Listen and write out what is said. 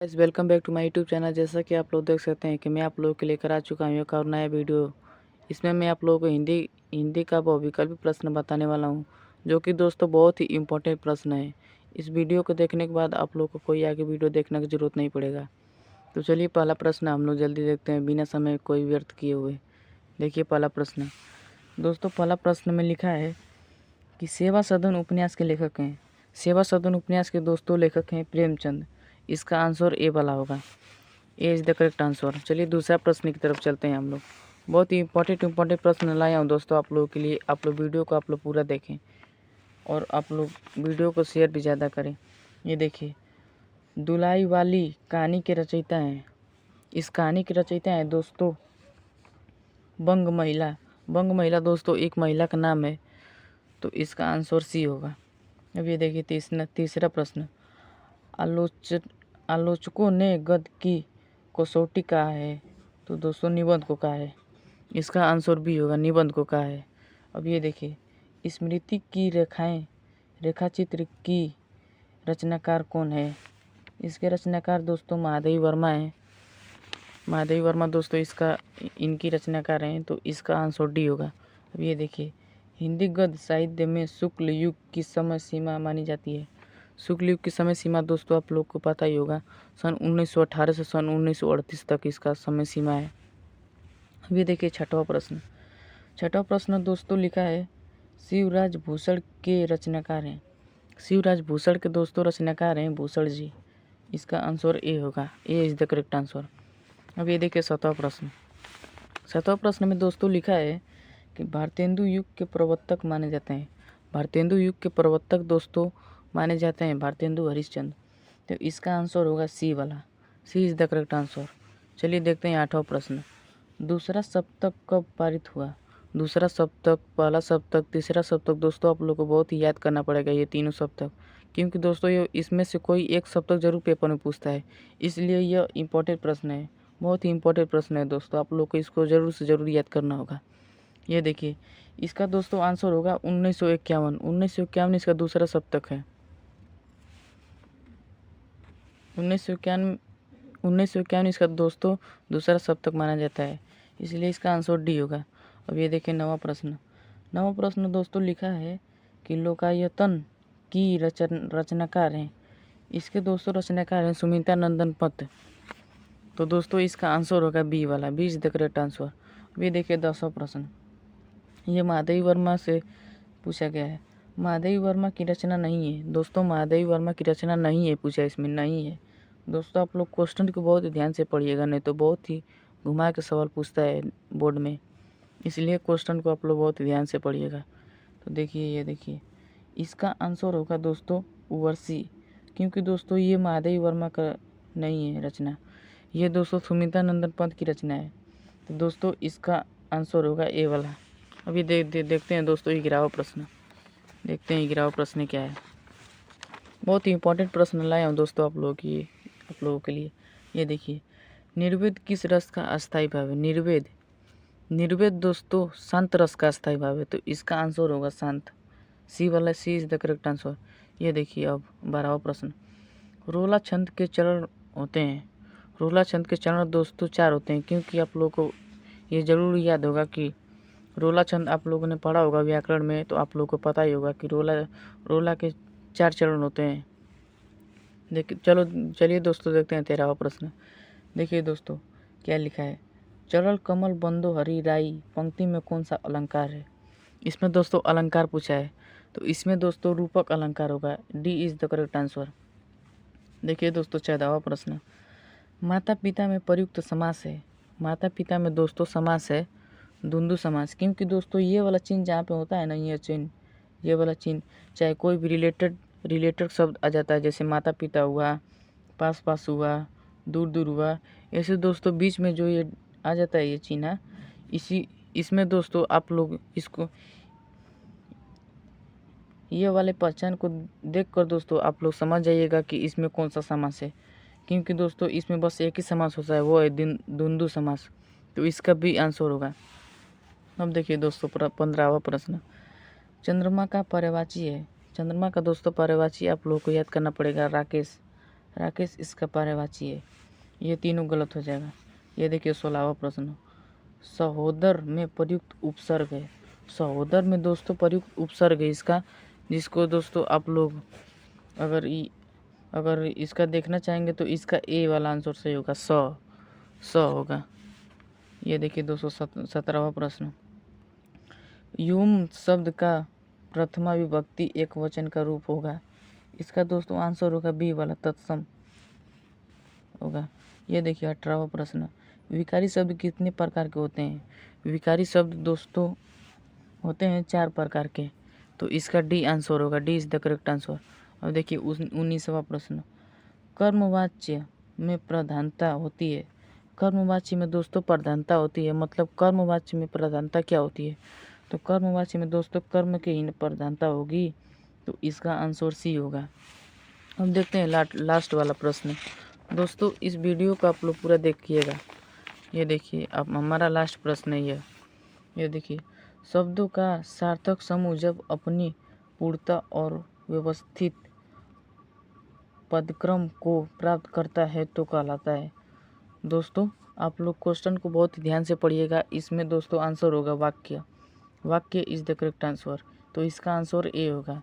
Guys welcome back to my YouTube channel. जैसा कि आप लोग देख सकते हैं कि मैं आप लोगों के लेकर आ चुका हूँ एक और नया वीडियो। इसमें मैं आप लोगों को हिंदी का बहुविकल्पी प्रश्न बताने वाला हूँ, जो कि दोस्तों बहुत ही इम्पोर्टेंट प्रश्न है। इस वीडियो को देखने के बाद आप लोग को कोई आगे वीडियो देखने की ज़रूरत नहीं पड़ेगा। तो चलिए पहला प्रश्न हम लोग जल्दी देखते हैं बिना समय कोई व्यर्थ किए हुए। देखिए पहला प्रश्न दोस्तों, पहला प्रश्न में लिखा है कि सेवा सदन उपन्यास के लेखक हैं। सेवा सदन उपन्यास के दोस्तों लेखक हैं प्रेमचंद। इसका आंसर ए वाला होगा। A is the correct answer. चलिए दूसरा प्रश्न की तरफ चलते हैं हम लोग। बहुत ही इंपॉर्टेंट प्रश्न लाया हूँ दोस्तों आप लोगों के लिए। आप लोग वीडियो को आप लोग पूरा देखें और आप लोग वीडियो को शेयर भी ज़्यादा करें। ये देखिए, दुलाई वाली कहानी के रचयिता हैं। इस कहानी के रचयिता हैं दोस्तों बंग महिला। बंग महिला दोस्तों एक महिला का नाम है, तो इसका आंसर सी होगा। अब ये देखिए तीसरा प्रश्न, आलोचकों ने गद्य की कसौटी कहा है, तो दोस्तों निबंध को कहा है। इसका आंसर भी होगा, निबंध को कहा है। अब ये देखिए, स्मृति की रेखाचित्र की रचनाकार कौन है। इसके रचनाकार दोस्तों महादेवी वर्मा हैं। महादेवी वर्मा दोस्तों इनकी रचनाकार हैं, तो इसका आंसर डी होगा। अब ये देखिए, हिंदी गद्य साहित्य में शुक्ल युग की समय सीमा मानी जाती है। शुक्ल युग की समय सीमा दोस्तों आप लोग को पता ही होगा, सन 1918 से सन 1938 तक इसका समय सीमा है। अब ये देखिए छठवां प्रश्न। छठवां प्रश्न दोस्तों लिखा है शिवराज भूषण के रचनाकार हैं। शिवराज भूषण के दोस्तों रचनाकार हैं भूषण जी। इसका आंसर ए होगा। A is the correct answer. अब ये देखिए सातवां प्रश्न। सातवां प्रश्न में दोस्तों लिखा है कि भारतेंदु युग के प्रवर्तक माने जाते हैं। भारतेंदु युग के प्रवर्तक दोस्तों माने जाते हैं भारतेंदु हरिश्चंद्र। तो इसका आंसर होगा सी वाला। सी इज़ द करेक्ट आंसर। चलिए देखते हैं आठवां प्रश्न। दूसरा सप्तक कब पारित हुआ। दूसरा सप्तक, पहला सप्तक, तीसरा सप्तक दोस्तों आप लोग को बहुत ही याद करना पड़ेगा ये तीनों सप्तक, क्योंकि दोस्तों ये इसमें से कोई एक सप्तक जरूर पेपर में पूछता है, इसलिए यह इम्पोर्टेंट प्रश्न है। बहुत ही इम्पोर्टेंट प्रश्न है दोस्तों, आप लोग को इसको ज़रूर से ज़रूर याद करना होगा। ये देखिए, इसका दोस्तों आंसर होगा 1951। 1951 इसका दूसरा सप्तक है। 1951 इसका दोस्तों दूसरा सप्तक माना जाता है, इसलिए इसका आंसर डी होगा। अब ये देखिए नवा प्रश्न। नवा प्रश्न दोस्तों लिखा है कि लोकायतन की रचनाकार हैं। इसके दोस्तों रचनाकार हैं सुमित्रा नंदन पन्त। तो दोस्तों इसका आंसर होगा बी वाला। B is the correct answer. अब ये देखिए 10वां प्रश्न। ये महादेवी वर्मा से पूछा गया है। महादेवी वर्मा की रचना नहीं है दोस्तों, महादेवी वर्मा की रचना नहीं है, पूछा इसमें नहीं है। दोस्तों आप लोग क्वेश्चन को बहुत ध्यान से पढ़िएगा, नहीं तो बहुत ही घुमा के सवाल पूछता है बोर्ड में, इसलिए क्वेश्चन को आप लोग बहुत ध्यान से पढ़िएगा। तो देखिए, ये देखिए, इसका आंसर होगा दोस्तों उर्वशी, क्योंकि दोस्तों ये महादेवी वर्मा का नहीं है रचना, ये दोस्तों सुमित्रा नंदन पन्त की रचना है। तो दोस्तों इसका आंसर होगा ए वाला। अभी देखते हैं दोस्तों 11वां प्रश्न। देखते हैं 11वां प्रश्न क्या है। बहुत ही इंपॉर्टेंट प्रश्न लाया हूँ दोस्तों आप लोगों के लिए। ये देखिए, निर्वेद किस रस का अस्थायी भाव है। निर्वेद दोस्तों शांत रस का अस्थायी भाव है, तो इसका आंसर होगा शांत। सी वाला, सी इज द करेक्ट आंसर। ये देखिए अब 12वां प्रश्न। रोला छंद के चरण होते हैं। रोला छंद के चरण दोस्तों 4 होते हैं, क्योंकि आप लोगों को ये जरूर याद होगा कि रोला छंद आप लोगों ने पढ़ा होगा व्याकरण में, तो आप लोगों को पता ही होगा कि रोला के 4 चरण होते हैं। देखिए चलिए दोस्तों देखते हैं 13वां प्रश्न। देखिए दोस्तों क्या लिखा है। चरल कमल बंदो हरि राई पंक्ति में कौन सा अलंकार है। इसमें दोस्तों अलंकार पूछा है, तो इसमें दोस्तों रूपक अलंकार होगा। D is the correct answer. देखिए दोस्तों 14वां प्रश्न। माता पिता में प्रयुक्त समास है। माता पिता में दोस्तों समास है द्वंद्व समास, क्योंकि दोस्तों ये वाला चिन्ह जहाँ पे होता है ना, ये वाला चिन्ह, चाहे कोई भी रिलेटेड शब्द आ जाता है, जैसे माता पिता हुआ, पास पास हुआ, दूर दूर हुआ, ऐसे दोस्तों बीच में जो ये आ जाता है ये चिन्ह, इसमें दोस्तों आप लोग इसको ये वाले पहचान को देखकर दोस्तों आप लोग समझ जाइएगा कि इसमें कौन सा समास है, क्योंकि दोस्तों इसमें बस एक ही समास होता है, वो है द्वंद्व समास। तो इसका भी आंसर होगा। अब देखिए दोस्तों 15वां प्रश्न। चंद्रमा का पर्यायवाची है। चंद्रमा का दोस्तों पर्यायवाची आप लोगों को याद करना पड़ेगा राकेश। राकेश इसका पर्यायवाची है। ये तीनों गलत हो जाएगा। ये देखिए 16वां प्रश्न, सहोदर में प्रयुक्त उपसर्ग है। सहोदर में दोस्तों प्रयुक्त उपसर्ग है इसका, जिसको दोस्तों आप लोग अगर इसका देखना चाहेंगे तो इसका ए वाला आंसर सही होगा, स होगा। ये देखिए 217वां प्रश्न, युम शब्द का प्रथमा विभक्ति एक वचन का रूप होगा। इसका दोस्तों आंसर होगा बी वाला, तत्सम होगा। ये देखिए 18वां प्रश्न, विकारी शब्द कितने प्रकार के होते हैं। विकारी शब्द दोस्तों होते हैं 4 प्रकार के, तो इसका डी आंसर होगा, D is the correct answer. अब देखिए 19वां प्रश्न, कर्मवाच्य में प्रधानता होती है। कर्मवाच्य में दोस्तों प्रधानता होती है, मतलब कर्मवाच्य में प्रधानता क्या होती है, तो कर्मवाच्य में दोस्तों कर्म की ही प्रधानता होगी, तो इसका आंसर सी होगा। अब देखते हैं लास्ट वाला प्रश्न। दोस्तों इस वीडियो को आप लोग पूरा देखिएगा। ये देखिए अब हमारा लास्ट प्रश्न है ये देखिए, शब्दों का सार्थक समूह जब अपनी पूर्णता और व्यवस्थित पदक्रम को प्राप्त करता है तो कहलाता है। दोस्तों आप लोग क्वेश्चन को बहुत ध्यान से पढ़िएगा। इसमें दोस्तों आंसर होगा वाक्य, वाक्य इज द करेक्ट आंसर, तो इसका आंसर ए होगा।